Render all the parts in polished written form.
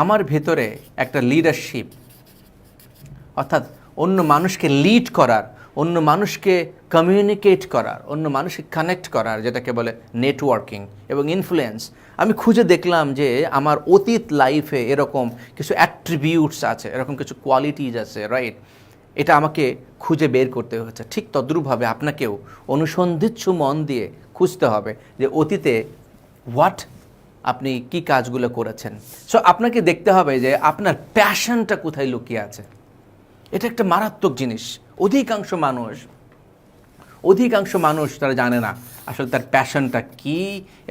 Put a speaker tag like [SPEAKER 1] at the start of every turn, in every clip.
[SPEAKER 1] আমার ভেতরে একটা লিডারশিপ অর্থাৎ অন্য মানুষকে লিড করার, অন্য মানুষকে কমিউনিকেট করার, অন্য মানুষকে কানেক্ট করার, যেটাকে বলে নেটওয়ার্কিং এবং ইনফ্লুয়েন্স। আমি খুঁজে দেখলাম যে আমার অতীত লাইফে এরকম কিছু অ্যাট্রিবিউটস আছে, এরকম কিছু কোয়ালিটিজ আছে, রাইট? এটা আমাকে খুঁজে বের করতে হচ্ছে। ঠিক তদ্রূপভাবে আপনাকেও অনুসন্ধিৎসু মন দিয়ে খুঁজতে হবে যে অতীতে আপনি কি কাজগুলো করেছেন। সো আপনাকে দেখতে হবে যে আপনার প্যাশনটা কোথায় লুকিয়ে আছে। এটা একটা মারাত্মক জিনিস। অধিকাংশ মানুষ তারা জানে না আসলে তার প্যাশনটা কি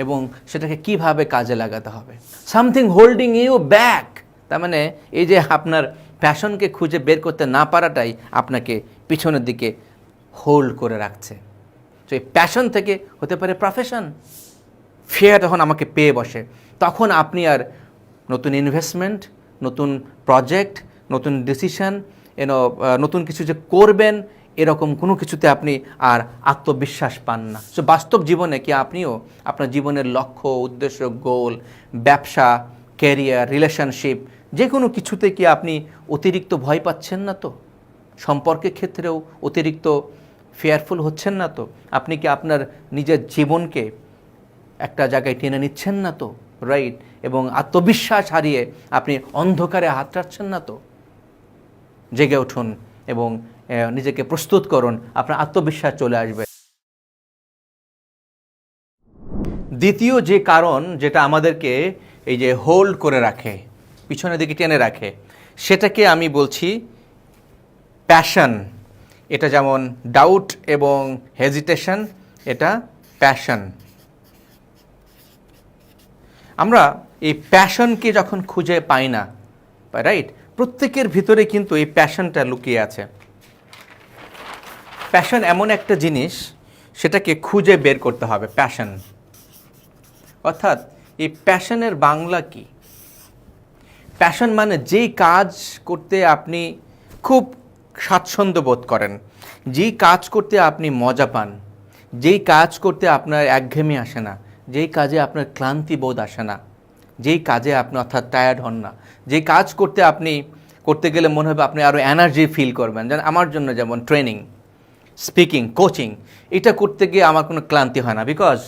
[SPEAKER 1] এবং সেটাকে কিভাবে কাজে লাগাতে হবে। সামথিং হোল্ডিং ইউ ব্যাক, তার মানে এই যে আপনার প্যাশনকে খুঁজে বের করতে না পারাটাই আপনাকে পিছনের দিকে হোল্ড করে রাখছে। তো এই প্যাশন থেকে হতে পারে প্রফেশন, ফিয়ার তখন আমাকে পেয়ে বসে, তখন আপনি আর নতুন ইনভেস্টমেন্ট, নতুন প্রজেক্ট, নতুন ডিসিশন, নতুন কিছু যে করবেন এরকম কোনো কিছুতে আপনি আর আত্মবিশ্বাস পান না। সো বাস্তব জীবনে কি আপনিও আপনার জীবনের লক্ষ্য, উদ্দেশ্য, গোল, ব্যবসা, ক্যারিয়ার, রিলেশনশিপ, যে কোনো কিছুতে কি আপনি অতিরিক্ত ভয় পাচ্ছেন না তো? সম্পর্কের ক্ষেত্রেও অতিরিক্ত ফেয়ারফুল হচ্ছেন না তো? আপনি কি আপনার নিজের জীবনকে একটা জায়গায় টেনে নিচ্ছেন না তো, রাইট? এবং আত্মবিশ্বাস হারিয়ে আপনি অন্ধকারে হাত রাখছেন না তো? জেগে উঠুন এবং নিজেকে প্রস্তুত করুন, আপনার আত্মবিশ্বাস চলে আসবে। দ্বিতীয় যে কারণ যেটা আমাদেরকে এই যে হোল্ড করে রাখে, পিছনের দিকে টেনে রাখে, সেটাকে আমি বলছি প্যাশন। এটা যেমন ডাউট এবং হেজিটেশন, এটা প্যাশন। আমরা এই প্যাশনকে যখন খুঁজে পাই না, রাইট, প্রত্যেকের ভিতরে কিন্তু এই প্যাশনটা লুকিয়ে আছে। প্যাশন এমন একটা জিনিস, সেটাকে খুঁজে বের করতে হবে। প্যাশন অর্থাৎ এই প্যাশনের বাংলা কি? প্যাশন মানে যেই কাজ করতে আপনি খুব স্বাচ্ছন্দ্য বোধ করেন, যেই কাজ করতে আপনি মজা পান, যেই কাজ করতে আপনার একঘেয়েমি আসে না, যেই কাজে আপনার ক্লান্তি বোধ আসে না, যেই কাজে আপনি অর্থাৎ টায়ার্ড হন না, যেই কাজ করতে গেলে মনে হবে আপনি আরও এনার্জি ফিল করবেন। যেন আমার জন্য যেমন ট্রেনিং, স্পিকিং, কোচিং, এটা করতে গিয়ে আমার কোনো ক্লান্তি হয় না, বিকজ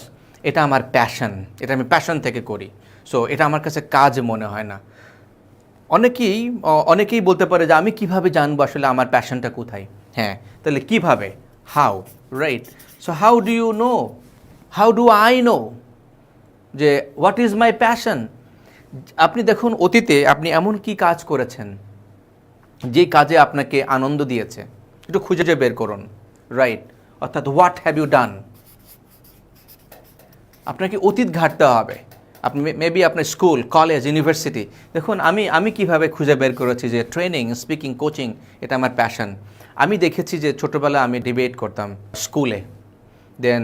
[SPEAKER 1] এটা আমার প্যাশন, এটা আমি প্যাশন থেকে করি। সো এটা আমার কাছে কাজ মনে হয় না। অনেকেই বলতে পারে যে আমি কিভাবে জানবো আসলে আমার প্যাশনটা কোথায়? হ্যাঁ, তাহলে কিভাবে? How, right? So how do you know, how do I know যে হোয়াট ইজ মাই প্যাশন? আপনি দেখুন অতীতে আপনি এমন কি কাজ করেছেন যে কাজে আপনাকে আনন্দ দিয়েছে, একটু খুঁজে বের করুন, রাইট? অর্থাৎ হোয়াট হ্যাভ ইউ ডান। আপনাকে অতীত ঘাটতে হবে। আপনি মেবি আপনার স্কুল, কলেজ, ইউনিভার্সিটি। দেখুন আমি কিভাবে খুঁজে বের করেছি যে ট্রেনিং, স্পিকিং, কোচিং এটা আমার প্যাশন। আমি দেখেছি যে ছোটোবেলায় আমি ডিবেট করতাম স্কুলে, দেন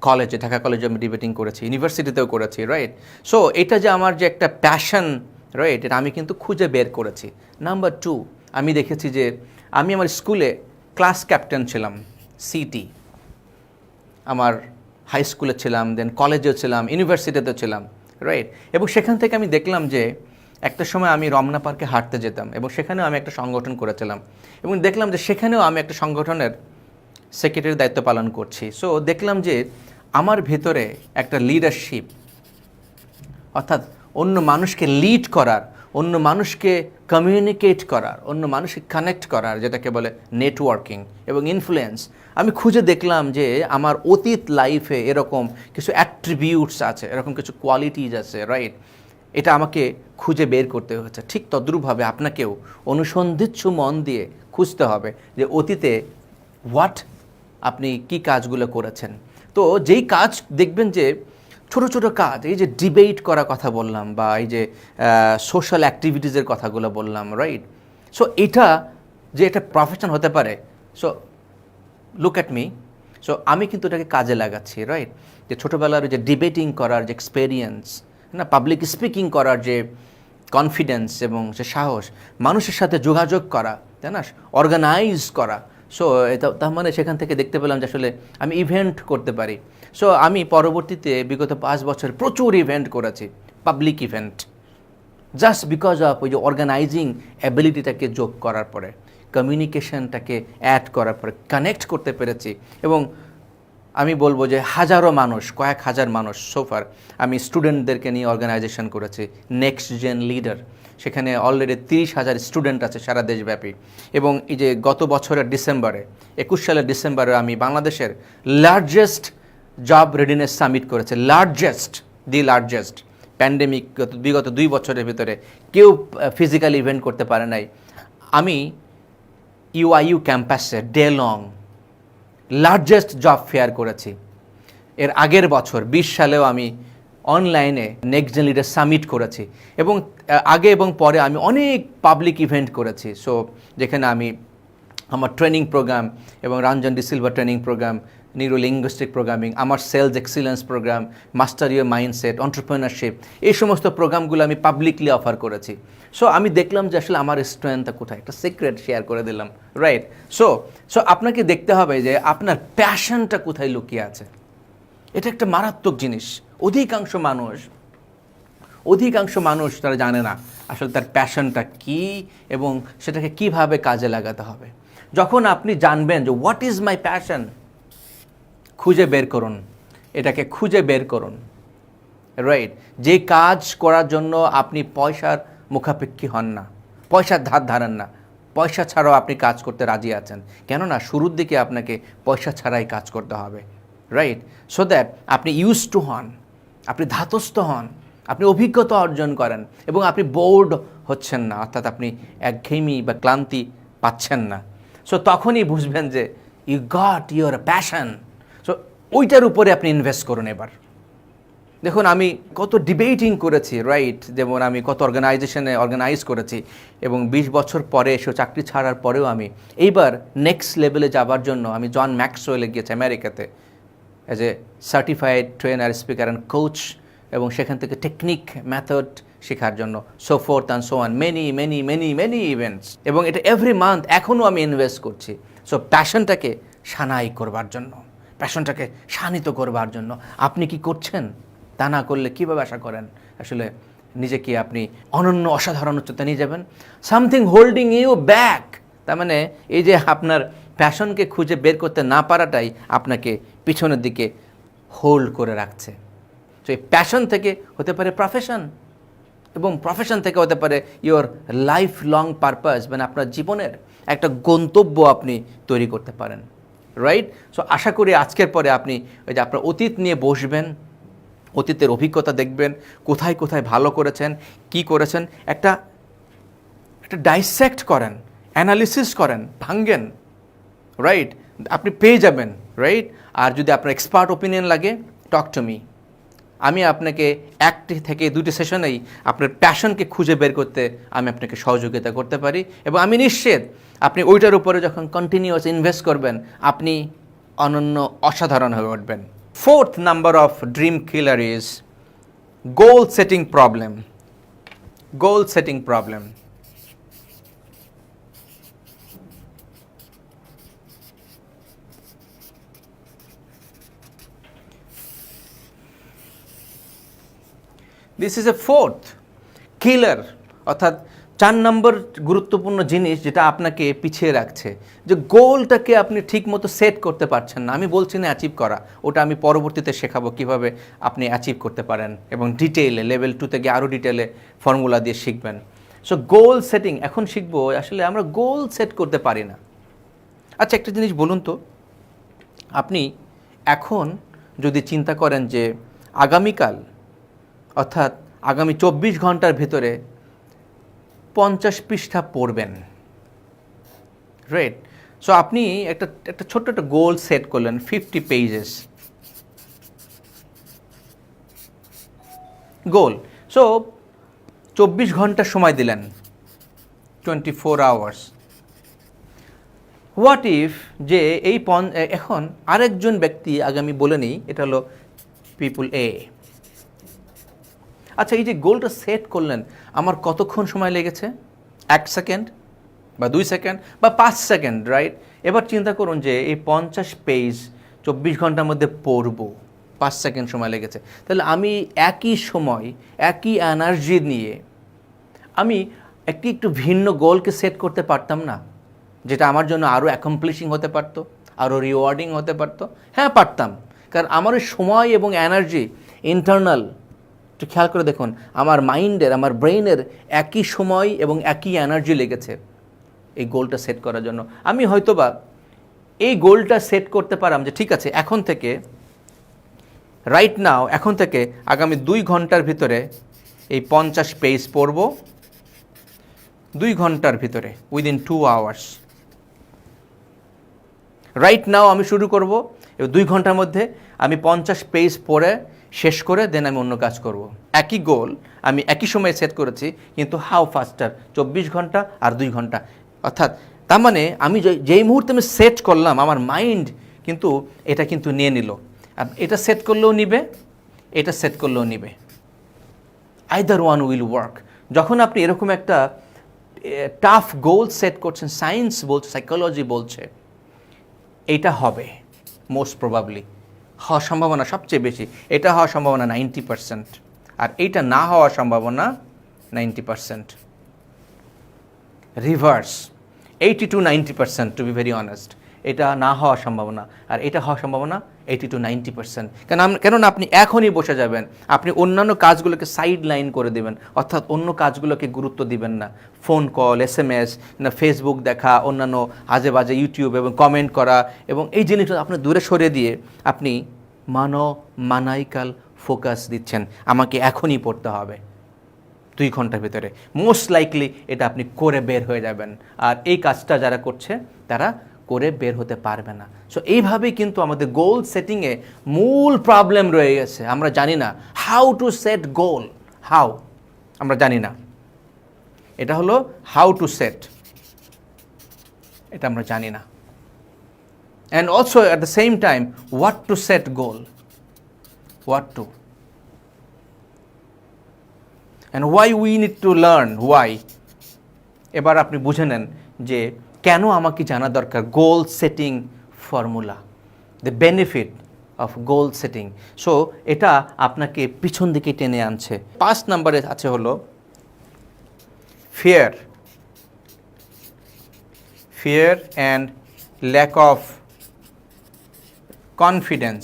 [SPEAKER 1] কলেজে, ঢাকা কলেজে আমি ডিবেটিং করেছি, ইউনিভার্সিটিতেও করেছি, রাইট? সো এটা যে আমার যে একটা প্যাশন, রাইট, এটা আমি কিন্তু খুঁজে বের করেছি। নাম্বার 2, আমি দেখেছি যে আমি আমার স্কুলে ক্লাস ক্যাপ্টেন ছিলাম, সিটি। আমার হাই স্কুলে ছিলাম, দেন কলেজেও ছিলাম, ইউনিভার্সিটিতেও ছিলাম, রাইট? এবং সেখান থেকে আমি দেখলাম যে একটা সময় আমি রমনা পার্কে হাঁটতে যেতাম এবং সেখানেও আমি একটা সংগঠন করেছিলাম এবং দেখলাম যে সেখানেও আমি একটা সংগঠনের সেক্রেটারির দায়িত্ব পালন করছি। সো দেখলাম যে আমার ভেতরে একটা লিডারশিপ অর্থাৎ অন্য মানুষকে লিড করার, অন্য মানুষকে কমিউনিকেট করার, অন্য মানুষকে কানেক্ট করার, যেটাকে বলে নেটওয়ার্কিং এবং ইনফ্লুয়েন্স। আমি খুঁজে দেখলাম যে আমার অতীত লাইফে এরকম কিছু অ্যাট্রিবিউটস আছে, এরকম কিছু কোয়ালিটিজ আছে, রাইট? এটা আমাকে খুঁজে বের করতে হচ্ছে। ঠিক তদ্রূপভাবে আপনাকেও অনুসন্ধিৎসু মন দিয়ে খুঁজতে হবে যে অতীতে আপনি কি কাজগুলো করেছেন। তো যেই কাজ দেখবেন যে ছোট ছোট কাজ, এই যে ডিবেট করার কথা বললাম বা এই যে সোশ্যাল অ্যাক্টিভিটিসের কথাগুলো বললাম, রাইট? সো এটা যে এটা প্রফেশন হতে পারে, so look at me. So আমি কিন্তু এটাকে কাজে লাগাচ্ছি, রাইট? যে ছোটোবেলার যে ডিবেটিং করার যে এক্সপেরিয়েন্স, না, পাবলিক স্পিকিং করার যে কনফিডেন্স এবং যে সাহস, মানুষের সাথে যোগাযোগ করা, তাই না, অর্গানাইজ করা। সো এটা তার মানে সেখান থেকে দেখতে পেলাম যে আসলে আমি ইভেন্ট করতে পারি। সো আমি পরবর্তীতে বিগত 5 বছর প্রচুর ইভেন্ট করেছি, public event, just because of ওই যে অর্গানাইজিং অ্যাবিলিটিটাকে যোগ করার পরে, কমিউনিকেশনটাকে অ্যাড করার পরে কানেক্ট করতে পেরেছি। এবং আমি বলবো যে হাজারো মানুষ, কয়েক হাজার মানুষ সোফার আমি স্টুডেন্টদেরকে নিয়ে অর্গানাইজেশন করেছি, নেক্সট জেন লিডার। সেখানে অলরেডি 30,000 স্টুডেন্ট আছে সারা দেশব্যাপী। এবং এই যে গত বছরের ডিসেম্বরে, 21 সালের ডিসেম্বরে আমি বাংলাদেশের লার্জেস্ট জব রেডিনেস সামিট করেছি, দি লার্জেস্ট। প্যান্ডেমিক বিগত 2 বছরের ভিতরে কেউ ফিজিক্যাল ইভেন্ট করতে পারে নাই। আমি ইউআইইউ ক্যাম্পাসে day long largest job fair করেছি। এর আগের বছর 20 সালেও আমি অনলাইনে নেক্সট জেন লিডার সামিট করেছি। এবং আগে এবং পরে আমি অনেক পাবলিক ইভেন্ট করেছি। সো যেখানে আমি আমার ট্রেনিং প্রোগ্রাম এবং Ranjan de Silva training program, neuro linguistic programming, আমার sales excellence program, master your mindset, entrepreneurship, এই সমস্ত প্রোগ্রামগুলো আমি পাবলিকলি অফার করেছি। সো আমি দেখলাম যে আসলে আমার স্ট্রেংথটা কোথায়, একটা সিক্রেট শেয়ার করে দিলাম, রাইট? সো আপনাকে দেখতে হবে যে আপনার প্যাশনটা কোথায় লুকিয়ে আছে। এটা একটা মারাত্মক জিনিস। অধিকাংশ মানুষ তারা জানে না আসলে তার প্যাশনটা কী এবং সেটাকে কিভাবে কাজে লাগাতে হবে। যখন আপনি জানবেন যে হোয়াট ইজ মাই প্যাশন, খুঁজে বের করুন, এটাকে খুঁজে বের করুন, রাইট? যে কাজ করার জন্য আপনি পয়সার মুখাপেক্ষী হন না, পয়সার ধার ধারেন না, পয়সা ছাড়াও আপনি কাজ করতে রাজি আছেন, কেননা শুরুর দিকে আপনাকে পয়সা ছাড়াই কাজ করতে হবে, রাইট? সো দ্যাট আপনি ইউজ টু হন, আপনি ধাতস্থ হন, আপনি অভিজ্ঞতা অর্জন করেন এবং আপনি বোর্ড হচ্ছেন না, অর্থাৎ আপনি একঘেয়েমি বা ক্লান্তি পাচ্ছেন না। সো তখনই বুঝবেন যে you got your passion. So ওইটার উপরে আপনি ইনভেস্ট করুন। এবার দেখুন আমি কত ডিবেটিং করেছি, রাইট? যেমন আমি কত অর্গানাইজেশনে অর্গানাইজ করেছি এবং 20 বছর পরে এসে চাকরি ছাড়ার পরেও আমি এইবার নেক্সট লেভেলে যাবার জন্য আমি জন ম্যাক্সওয়েলে গিয়েছি আমেরিকাতে as a certified trainer, speaker and coach, এবং সেখান থেকে টেকনিক, মেথড শেখার জন্য, so fourth and so on, many events. এবং এটা এভরি মান্থ এখনও আমি ইনভেস্ট করছি। সো প্যাশনটাকে সানাই করবার জন্য, প্যাশনটাকে শানিত করবার জন্য। আপনি কি করছেন? তা না করলে কীভাবে আশা করেন আসলে নিজেকে আপনি অনন্য অসাধারণ উচ্চতা নিয়ে যাবেন? সামথিং হোল্ডিং ইউ ব্যাক, তার মানে এই যে আপনার প্যাশনকে খুঁজে বের করতে না পারাটাই আপনাকে পিছনের দিকে হোল্ড করে রাখছে। তো এই প্যাশন থেকে হতে পারে প্রফেশন, এবং প্রফেশন থেকে হতে পারে ইওর লাইফ লং পারপাস, মানে আপনার জীবনের একটা গন্তব্য আপনি তৈরি করতে পারেন, রাইট? সো আশা করি আজকের পরে আপনি ওই যে আপনার অতীত নিয়ে বসবেন, অতীতের অভিজ্ঞতা দেখবেন, কোথায় কোথায় ভালো করেছেন, কি করেছেন, একটা ডাইসেক্ট করেন, অ্যানালিসিস করেন, ভাঙ্গেন, রাইট? আপনি পেয়ে যাবেন, রাইট? আর যদি আপনার এক্সপার্ট ওপিনিয়ন লাগে, টক টু মি। আমি আপনাকে 1 থেকে 2টি সেশনেই আপনার প্যাশনকে খুঁজে বের করতে আমি আপনাকে সহযোগিতা করতে পারি, এবং আমি নিশ্চিত আপনি ওইটার উপরে যখন কন্টিনিউয়াস ইনভেস্ট করবেন আপনি অনন্য অসাধারণ হয়ে উঠবেন। 4th number of dream killer is goal setting problem. Goal setting problem. This is a 4th killer, অর্থাৎ 4 নম্বর গুরুত্বপূর্ণ জিনিস যেটা আপনাকে পিছিয়ে রাখছে, যে গোলটাকে আপনি ঠিকমতো সেট করতে পারছেন না। আমি বলছি না অ্যাচিভ করা, ওটা আমি পরবর্তীতে শেখাবো কীভাবে আপনি অ্যাচিভ করতে পারেন, এবং ডিটেইলে লেভেল 2 থেকে আরও ডিটেলে ফর্মুলা দিয়ে শিখবেন। সো গোল সেটিং এখন শিখবো। আসলে আমরা গোল সেট করতে পারি না। আচ্ছা একটা জিনিস বলুন তো, আপনি এখন যদি চিন্তা করেন যে আগামীকাল অর্থাৎ আগামী 24 ঘন্টার ভেতরে 50 পৃষ্ঠা পড়বেন, রাইট? সো আপনি একটা ছোট্ট একটা গোল সেট করলেন, 50 পেজেস গোল। সো 24 ঘন্টা সময় দিলেন, 24 আওয়ার্স। হোয়াট ইফ যে এই এখন আরেকজন ব্যক্তি আগামী বলে নেই, এটা হলো পিপুল এ। আচ্ছা এই যে গোলটা সেট করলেন, আমার কতক্ষণ সময় লেগেছে? 1 সেকেন্ড বা 2 সেকেন্ড বা 5 সেকেন্ড, রাইট? এবার চিন্তা করুন যে এই 50 পেজ 24 ঘন্টার মধ্যে পড়ব, 5 সেকেন্ড সময় লেগেছে। তাহলে আমি একই সময় একই এনার্জি নিয়ে আমি একটু ভিন্ন গোলকে সেট করতে পারতাম না, যেটা আমার জন্য আরও অ্যাকমপ্লিশিং হতে পারতো, আরও রিওয়ার্ডিং হতে পারতো? হ্যাঁ, পারতাম। কারণ আমার ওই সময় এবং এনার্জি ইন্টারনাল, একটু খেয়াল করে দেখুন, আমার মাইন্ডের, আমার ব্রেইনের একই সময় এবং একই এনার্জি লেগেছে এই গোলটা সেট করার জন্য। আমি হয়তোবা এই গোলটা সেট করতে পারলাম যে ঠিক আছে, এখন থেকে রাইট নাও, এখন থেকে আগামী 2 ঘন্টার ভিতরে এই 50 পেজ পড়ব, 2 ঘন্টার ভিতরে, উইদিন 2 আওয়ার্স। রাইট নাও আমি শুরু করব, এবং 2 ঘন্টার মধ্যে আমি 50 পেজ পড়ে শেষ করে দেন আমি অন্য কাজ করব। একই গোল আমি একই সময়ে সেট করেছি, কিন্তু হাউ ফাস্টার, 24 ঘন্টা আর 2 ঘন্টা। অর্থাৎ তার মানে আমি যেই মুহূর্তে আমি সেট করলাম, আমার মাইন্ড কিন্তু এটা কিন্তু নিয়ে নিল। এটা সেট করলেও নিবে, এটা সেট করলেও নিবে, আইদার ওয়ান উইল ওয়ার্ক। যখন আপনি এরকম একটা টাফ গোল সেট করছেন, সায়েন্স বলছে, সাইকোলজি বলছে এইটা হবে, মোস্ট প্রবাবলি হওয়ার সম্ভাবনা সবচেয়ে বেশি, এটা হওয়ার সম্ভাবনা 90%, আর এইটা না হওয়ার সম্ভাবনা 90%। Reverse, 80 to 90%, to be very honest, এটা না হওয়ার সম্ভাবনা, আর এটা হওয়ার সম্ভাবনা 80 to 90%। কেননা আপনি এখনই বসে যাবেন, আপনি অন্যান্য কাজগুলোকে সাইড লাইন করে দেবেন, অর্থাৎ অন্য কাজগুলোকে গুরুত্ব দিবেন না। ফোন কল, SMS, না ফেসবুক দেখা, অন্যান্য আজে বাজে ইউটিউব এবং কমেন্ট করা, এবং এই জিনিসটা আপনি দূরে সরিয়ে দিয়ে আপনি মানাইকাল ফোকাস দিচ্ছেন, আমাকে এখনই পড়তে হবে 2 ঘন্টার ভিতরে। মোস্ট লাইকলি এটা আপনি করে বের হয়ে যাবেন, আর এই কাজটা যারা করছে তারা করে বের হতে পারবে না। সো এইভাবেই কিন্তু আমাদের গোল সেটিংয়ে মূল প্রবলেম রয়ে গেছে। আমরা জানি না how to set goal, how আমরা জানি না। এটা হলো হাউ টু সেট, এটা আমরা জানি না। And also at the same time what to set goal, what to, and why we need to learn why. এবার আপনি বুঝে নেন যে কেন আমাকে জানা দরকার goal setting formula, the benefit of goal setting. So এটা আপনাকে পিছন দিকে টেনে আনছে। 5 নম্বরে আছে হলো fear, fear and lack of confidence.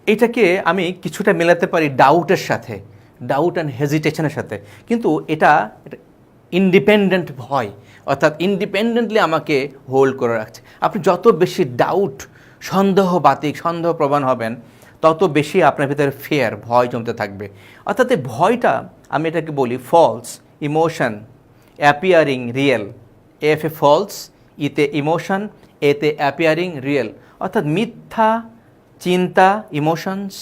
[SPEAKER 1] এটাকে আমি কিছুটা মেলাতে পারি ডাউটের সাথে, ডাউট অ্যান্ড হেজিটেশনের সাথে, কিন্তু এটা ইন্ডিপেন্ডেন্ট ভয়, অর্থাৎ ইন্ডিপেন্ডেন্টলি আমাকে হোল্ড করে রাখছে। আপনি যত বেশি ডাউট, সন্দেহপ্রবণ হবেন, তত বেশি আপনার ভিতরে ফিয়ার, ভয় জমতে থাকবে। অর্থাৎ এই ভয়টা, আমি এটাকে বলি false emotion appearing real. F এ ফলস, ইতে ইমোশন, এতে অ্যাপিয়ারিং রিয়েল। অর্থাৎ মিথ্যা চিন্তা, ইমোশনস,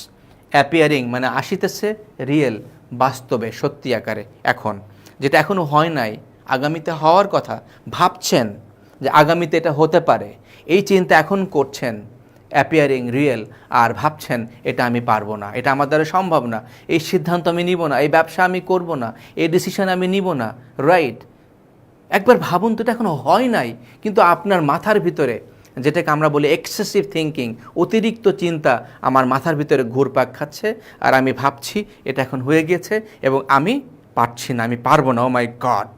[SPEAKER 1] অ্যাপিয়ারিং মানে আসিতেছে, রিয়েল বাস্তবে, সত্যি আকারে, এখন যেটা এখনও হয় নাই, আগামীতে হওয়ার কথা, ভাবছেন যে আগামীতে এটা হতে পারে, এই চিন্তা এখন করছেন, অ্যাপিয়ারিং রিয়েল, আর ভাবছেন এটা আমি পারবো না, এটা আমার দ্বারা সম্ভব না, এই সিদ্ধান্ত আমি নিব না, এই ব্যবসা আমি করব না, এই ডিসিশন আমি নিব না। রাইট, একবার ভাবুন তো, এটা এখনো হয় নাই, কিন্তু আপনার মাথার ভিতরে, যেটাকে আমরা বলি এক্সেসিভ থিঙ্কিং, অতিরিক্ত চিন্তা আমার মাথার ভিতরে ঘুরপাক খাচ্ছে, আর আমি ভাবছি এটা এখন হয়ে গেছে এবং আমি পারছি না, আমি পারবো না। ও মাই গড,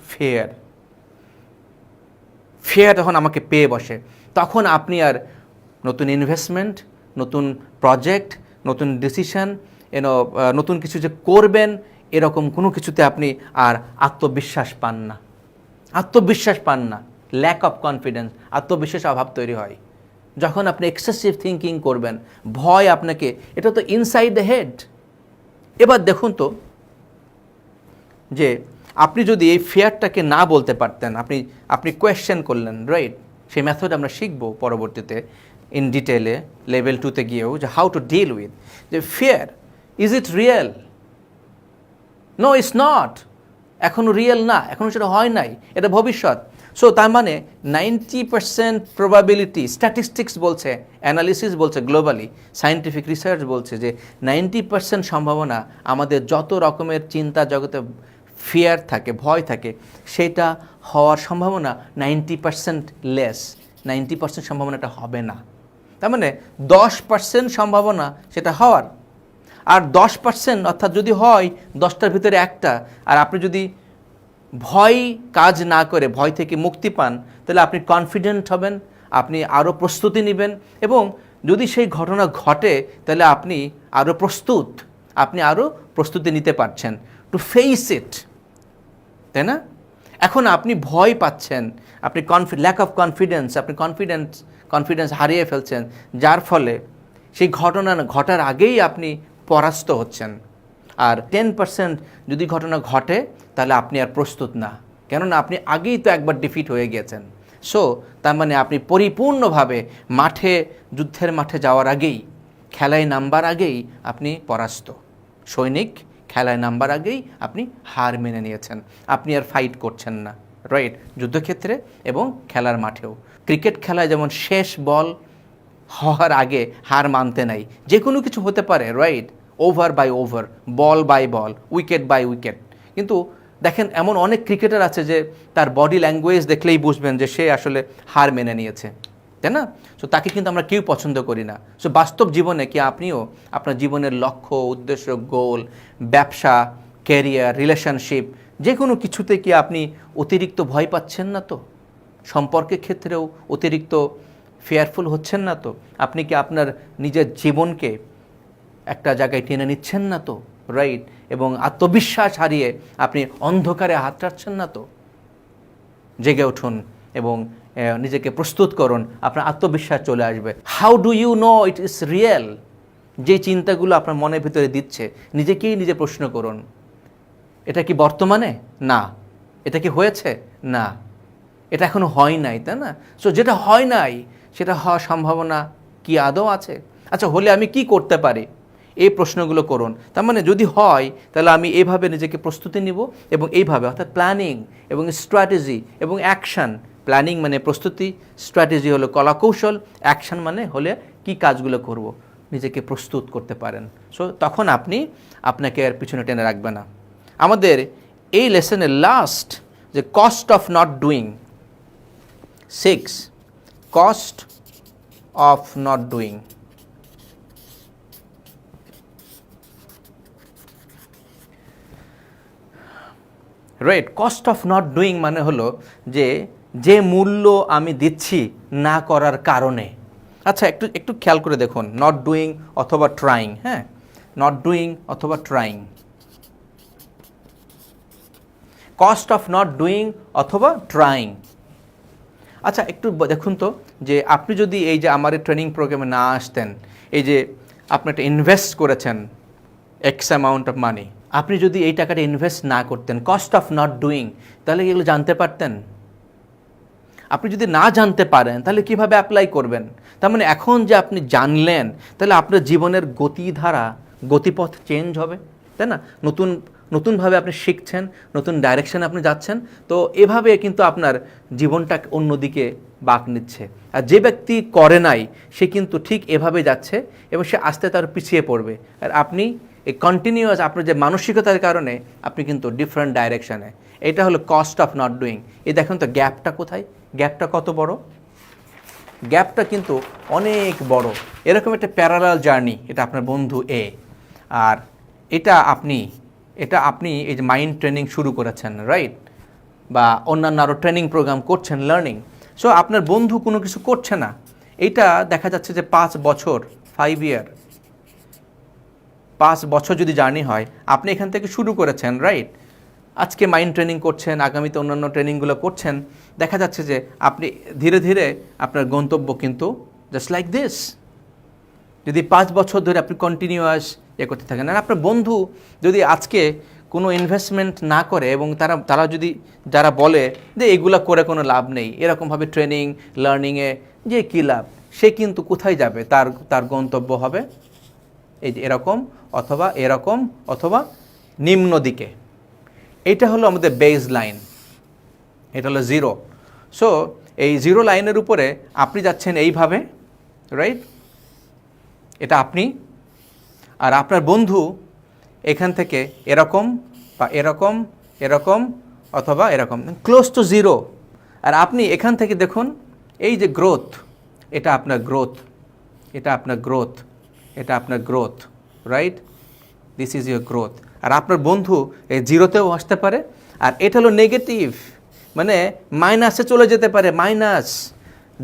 [SPEAKER 1] ফিয়ার, ফিয়ার তখন আমাকে পেয়ে বসে। তখন আপনি আর নতুন ইনভেস্টমেন্ট, নতুন প্রজেক্ট, নতুন ডিসিশন, নতুন কিছু যে করবেন, এরকম কোনো কিছুতে আপনি আর আত্মবিশ্বাস পান না, আত্মবিশ্বাস পান না। ল্যাক অফ কনফিডেন্স, আত্মবিশ্বাস অভাব তৈরি হয় যখন আপনি এক্সেসিভ থিঙ্কিং করবেন। ভয় আপনাকে, এটা তো ইনসাইড দ্য হেড। এবার দেখুন তো, যে আপনি যদি এই ফিয়ারটাকে না বলতে পারতেন, আপনি কোয়েশ্চেন করলেন, রাইট, সেই মেথড আমরা শিখব পরবর্তীতে ইন ডিটেলে, লেভেল 2-তে গিয়েও, যে হাউ টু ডিল উইথ যে fear. Is it real? No, it's not, এখনও রিয়েল না, এখনও সেটা হয় নাই, এটা ভবিষ্যৎ। সো তার মানে 90% প্রবাবিলিটি, স্ট্যাটিস্টিক্স বলছে, অ্যানালিসিস বলছে, গ্লোবালি সায়েন্টিফিক রিসার্চ বলছে যে 90% সম্ভাবনা আমাদের যত রকমের চিন্তা জগতে ফিয়ার থাকে, ভয় থাকে, সেটা হওয়ার সম্ভাবনা 90% লেস, 90% সম্ভাবনা এটা হবে না। তার মানে 10% সম্ভাবনা সেটা হওয়ার। আর 10% অর্থাৎ যদি হয় 10টার ভিতরে একটা, আর আপনি যদি ভয় কাজ না করে ভয় থেকে মুক্তি পান, তাহলে আপনি কনফিডেন্ট হবেন, আপনি আরও প্রস্তুতি নেবেন, এবং যদি সেই ঘটনা ঘটে তাহলে আপনি আরও প্রস্তুত, আপনি আরও প্রস্তুতি নিতে পারছেন টু ফেস ইট, তাই না? এখন আপনি ভয় পাচ্ছেন, আপনি ল্যাক অফ কনফিডেন্স, আপনি কনফিডেন্স হারিয়ে ফেলছেন, যার ফলে সেই ঘটনা ঘটার আগেই আপনি পরাস্ত হচ্ছেন। আর 10% যদি ঘটনা ঘটে তাহলে আপনি আর প্রস্তুত না, কেননা আপনি আগেই তো একবার ডিফিট হয়ে গিয়েছেন। সো তার মানে আপনি পরিপূর্ণভাবে যুদ্ধের মাঠে যাওয়ার আগেই, খেলায় নামবার আগেই আপনি পরাস্ত। সৈনিক খেলায় নামবার আগেই আপনি হার মেনে নিয়েছেন, আপনি আর ফাইট করছেন না, রাইট? যুদ্ধক্ষেত্রে এবং খেলার মাঠেও। ক্রিকেট খেলায় যেমন শেষ বল হওয়ার আগে হার মানতে নাই, যে কোনো কিছু হতে পারে, right? Over by over, ball by ball, wicket by wicket. কিন্তু দেখেন এমন অনেক ক্রিকেটার আছে যে তার বডি ল্যাঙ্গুয়েজ দেখলেই বুঝবেন যে সে আসলে হার মেনে নিয়েছে, তাই না? সো তাকে কিন্তু আমরা কেউ পছন্দ করি না। সো বাস্তব জীবনে কি আপনিও আপনার জীবনের লক্ষ্য, উদ্দেশ্য, গোল, ব্যবসা, ক্যারিয়ার, রিলেশনশিপ, যে কোনো কিছুতে কি আপনি অতিরিক্ত ভয় পাচ্ছেন না তো? সম্পর্কের ক্ষেত্রেও অতিরিক্ত ফেয়ারফুল হচ্ছেন না তো? আপনি কি আপনার নিজের জীবনকে একটা জায়গায় টেনে নিচ্ছেন না তো, রাইট? এবং আত্মবিশ্বাস হারিয়ে আপনি অন্ধকারে হাত টানছেন না তো? জেগে উঠুন এবং নিজেকে প্রস্তুত করুন, আপনার আত্মবিশ্বাস চলে আসবে। How do you know it is real? যে চিন্তাগুলো আপনার মনের ভিতরে দিচ্ছে, নিজেকেই নিজে প্রশ্ন করুন, এটা কি বর্তমানে? না। এটা কি হয়েছে? না। এটা এখনো হয় নাই, তাই না? সো যেটা হয় নাই সেটা হওয়ার সম্ভাবনা কি আদৌ আছে? আচ্ছা, হলে আমি কি করতে পারি? এই প্রশ্নগুলো করুন। তার মানে যদি হয় তাহলে আমি এইভাবে নিজেকে প্রস্তুতি নিব, এবং এইভাবে, অর্থাৎ প্ল্যানিং এবং স্ট্র্যাটেজি এবং অ্যাকশান। প্ল্যানিং মানে প্রস্তুতি, স্ট্র্যাটেজি হলো কলাকৌশল, অ্যাকশান মানে হলে কি কাজগুলো করব, নিজেকে প্রস্তুত করতে পারেন। সো তখন আপনি আপনাকে আর পিছনে টেনে রাখবে না। আমাদের এই লেসনের লাস্ট যে cost of not doing, 6 cost of not doing. Right, cost of not doing মানে হলো যে মূল্য আমি দিচ্ছি না করার কারণে। আচ্ছা, একটু খেয়াল করে দেখুন, নট ডুইং অথবা ট্রাইং, হ্যাঁ, নট ডুইং অথবা trying, cost of not doing অথবা ট্রাইং। আচ্ছা, একটু দেখুন তো, যে আপনি যদি এই যে আমার এই ট্রেনিং প্রোগ্রামে না আসতেন, এই যে আপনি একটা ইনভেস্ট করেছেন এক্স অ্যামাউন্ট অফ মানি, আপনি যদি এই টাকাটা ইনভেস্ট না করতেন, কস্ট অফ নট ডুইং, তাহলে এগুলো জানতে পারতেন? আপনি যদি না জানতে পারেন তাহলে কিভাবে অ্যাপ্লাই করবেন? তার মানে এখন যে আপনি জানলেন, তাহলে আপনার জীবনের গতিপথ চেঞ্জ হবে, তাই না? নতুনভাবে আপনি শিখছেন, নতুন ডাইরেকশানে আপনি যাচ্ছেন। তো এভাবে কিন্তু আপনার জীবনটা অন্যদিকে বাঁক নিচ্ছে। আর যে ব্যক্তি করে নাই সে কিন্তু ঠিক এভাবে যাচ্ছে এবং সে আস্তে তার পিছিয়ে পড়বে। আর আপনি এই কন্টিনিউয়াস আপনার যে মানসিকতার কারণে আপনি কিন্তু ডিফারেন্ট ডাইরেকশানে। এটা হলো কস্ট অফ নট ডুইং। এই দেখুন তো গ্যাপটা কোথায়, গ্যাপটা কত বড়, গ্যাপটা কিন্তু অনেক বড়। এরকম একটা প্যারালাল জার্নি, এটা আপনার বন্ধু এ, আর এটা আপনি এই যে মাইন্ড ট্রেনিং শুরু করেছেন, রাইট? বা অন্যান্য আরও ট্রেনিং প্রোগ্রাম করছেন, লার্নিং। সো আপনার বন্ধু কোনো কিছু করছে না, এইটা দেখা যাচ্ছে যে 5 বছর, 5 ইয়ার, 5 বছর যদি জার্নি হয়, আপনি এখান থেকে শুরু করেছেন, রাইট? আজকে মাইন্ড ট্রেনিং করছেন, আগামীতে অন্যান্য ট্রেনিংগুলো করছেন, দেখা যাচ্ছে যে আপনি ধীরে ধীরে আপনার গন্তব্য কিন্তু জাস্ট লাইক দিস। যদি 5 বছর ধরে আপনি কন্টিনিউয়াস করতে থাকেন, আর আপনার বন্ধু যদি আজকে কোনো ইনভেস্টমেন্ট না করে এবং যারা বলে যে এগুলা করে কোনো লাভ নেই, এরকমভাবে ট্রেনিং লার্নিংয়ে যে কী লাভ, সে কিন্তু কোথায় যাবে? তার গন্তব্য হবে এই যে এরকম অথবা নিম্ন দিকে। এটা হলো আমাদের বেস লাইন, এটা হলো 0। সো এই 0 লাইনের উপরে আপনি যাচ্ছেন এইভাবে, রাইট? এটা আপনি, আর আপনার বন্ধু এখান থেকে এরকম বা এরকম অথবা এরকম, ক্লোজ টু 0। আর আপনি এখান থেকে দেখুন এই যে গ্রোথ, এটা আপনার গ্রোথ, এটা আপনার গ্রোথ, এটা আপনার growth, right? This is your growth. আর আপনার বন্ধু এই জিরোতেও আসতে পারে, আর এটা হলো নেগেটিভ, মানে মাইনাসে চলে যেতে পারে, মাইনাস।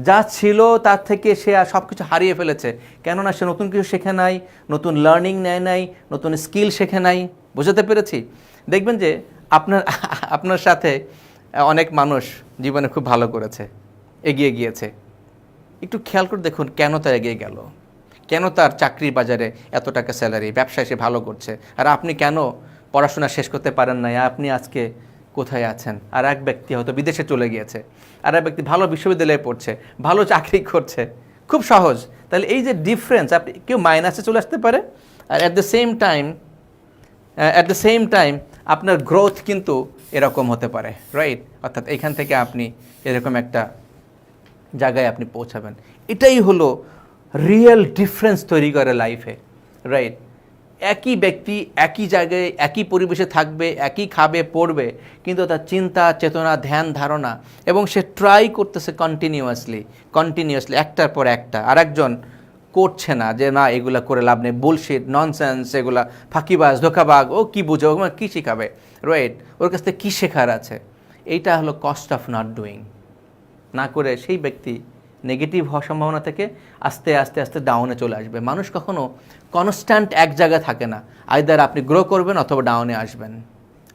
[SPEAKER 1] যা ছিল তার থেকে সে সব কিছু হারিয়ে ফেলেছে, কেননা সে নতুন কিছু শেখে নাই, নতুন লার্নিং নেয় নাই, নতুন স্কিল শেখে নাই। বুঝতে পেরেছি? দেখবেন যে আপনার সাথে অনেক মানুষ জীবনে খুব ভালো করেছে, এগিয়ে গিয়েছে। একটু খেয়াল করে দেখুন কেন তার এগিয়ে গেল, কেন তার চাকরির বাজারে এত টাকা স্যালারি, ব্যবসায় সে ভালো করছে, আর আপনি কেন পড়াশোনা শেষ করতে পারেন নাই, আপনি আজকে কোথায় আছেন? আর এক ব্যক্তি হয়তো বিদেশে চলে গিয়েছে, আর এক ব্যক্তি ভালো বিশ্ববিদ্যালয়ে পড়ছে, ভালো চাকরি করছে, খুব সহজ। তাহলে এই যে ডিফারেন্স, আপনি কেউ মাইনাসে চলে আসতে পারে, আর অ্যাট দ্য সেম টাইম আপনার গ্রোথ কিন্তু এরকম হতে পারে, রাইট? অর্থাৎ এখান থেকে আপনি এরকম একটা জায়গায় আপনি পৌঁছাবেন। এটাই হলো রিয়েল ডিফারেন্স তৈরি করে লাইফে, রাইট? একই ব্যক্তি একই জায়গায় একই পরিবেশে থাকবে, একই খাবে পড়বে, কিন্তু তার চিন্তা চেতনা ধ্যান ধারণা, এবং সে ট্রাই করতেছে কন্টিনিউয়াসলি একটার পর একটা। আরেকজন করছে না, যে না এগুলা করে লাভ নেই, বুলশিট, ননসেন্স, এগুলা ফাঁকিবাজ, ধোকাবাজ, ও কি বুঝে, ও কী শেখাবে, রাইট? ওর কাছ থেকে কী শেখার আছে? এইটা হলো কস্ট অফ নট ডুইং। না করে সেই ব্যক্তি নেগেটিভ হওয়ার সম্ভাবনা থেকে আস্তে আস্তে আস্তে ডাউনে চলে আসবে। মানুষ কখনো কনস্ট্যান্ট এক জায়গায় থাকে না, আইদার আপনি গ্রো করবেন অথবা ডাউনে আসবেন,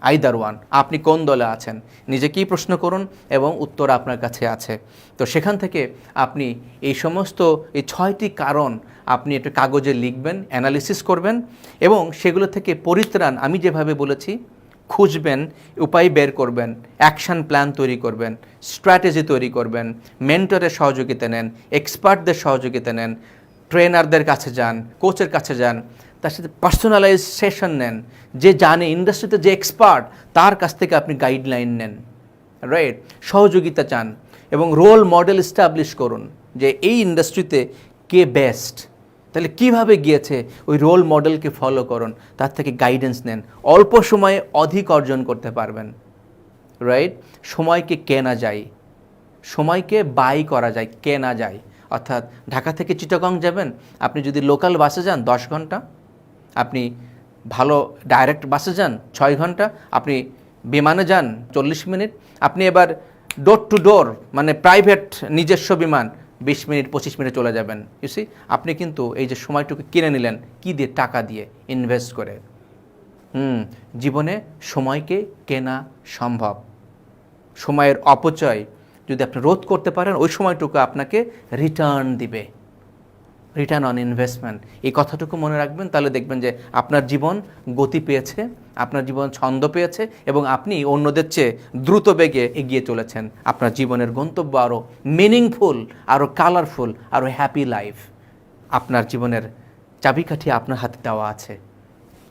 [SPEAKER 1] আইদার ওয়ান। আপনি কোন দলে আছেন নিজেকেই প্রশ্ন করুন, এবং উত্তর আপনার কাছে আছে। তো সেখান থেকে আপনি এই সমস্ত এই 6টি কারণ আপনি একটু কাগজে লিখবেন, অ্যানালিসিস করবেন, এবং সেগুলো থেকে পরিত্রাণ আমি যেভাবে বলেছি খুঁজবেন, উপায় বের করবেন, অ্যাকশন প্ল্যান তৈরি করবেন, স্ট্র্যাটেজি তৈরি করবেন, মেন্টরের সহযোগিতা নেন, এক্সপার্টদের সহযোগিতা নেন, ট্রেনারদের কাছে যান, কোচের কাছে যান, তার সাথে পার্সোনালাইজ সেশন নেন, যে জানে ইন্ডাস্ট্রিতে, যে এক্সপার্ট, তার কাছ থেকে আপনি গাইডলাইন নেন, রাইট? সহযোগিতা চান, এবং রোল মডেল এস্টাবলিশ করুন যে এই ইন্ডাস্ট্রিতে কে বেস্ট, তাহলে কিভাবে গিয়েছে, ওই রোল মডেলকে ফলো করুন, তার থেকে গাইডেন্স নেন, অল্প সময়ে অধিক অর্জন করতে পারবেন, রাইট? সময়কে কেনা যায়, সময়কে বাই করা যায়, কেনা যায়। অর্থাৎ ঢাকা থেকে চিটাগং যাবেন, আপনি যদি লোকাল বাসে যান 10 ঘন্টা, আপনি ভালো ডাইরেক্ট বাসে যান 6 ঘন্টা, আপনি বিমানে যান 40 মিনিট, আপনি এবার ডোর টু ডোর মানে প্রাইভেট নিজস্ব বিমান 20 মিনিট 25 মিনিট চলে যাবেন। ইউসি, আপনি কিন্তু এই যে সময়টুকু কিনে নিলেন, কি দিয়ে? টাকা দিয়ে, ইনভেস্ট করে। জীবনে সময়কে কেনা সম্ভব। সময়ের অপচয় যদি আপনি রোধ করতে পারেন, ওই সময়টুকু আপনাকে রিটার্ন দিবে, রিটার্ন অন ইনভেস্টমেন্ট। এই কথাটুকু মনে রাখবেন, তাহলে দেখবেন যে আপনার জীবন গতি পেয়েছে, আপনার জীবন ছন্দ পেয়েছে, এবং আপনি অন্যদের চেয়ে দ্রুত বেগে এগিয়ে চলেছেন। আপনার জীবনের গন্তব্য আরও মিনিংফুল, আরও কালারফুল, আরও হ্যাপি লাইফ। আপনার জীবনের চাবিকাঠি আপনার হাতে দেওয়া আছে।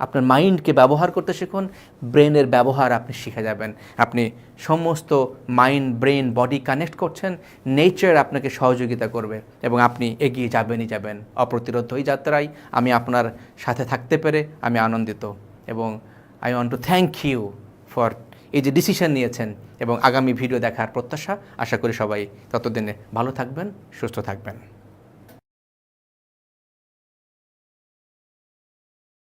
[SPEAKER 1] আপনার মাইন্ডকে ব্যবহার করতে শিখুন, ব্রেনের ব্যবহার আপনি শিখে যাবেন। আপনি সমস্ত মাইন্ড, ব্রেন, বডি কানেক্ট করছেন, নেচার আপনাকে সহযোগিতা করবে, এবং আপনি এগিয়ে যাবেনই যাবেন অপ্রতিরোধ এই যাত্রায়। আমি আপনার সাথে থাকতে পেরে আমি আনন্দিত, এবং I want to thank you for এই যে ডিসিশন নিয়েছেন, এবং আগামী ভিডিও দেখার প্রত্যাশা। আশা করি সবাই ততদিনে ভালো থাকবেন, সুস্থ থাকবেন।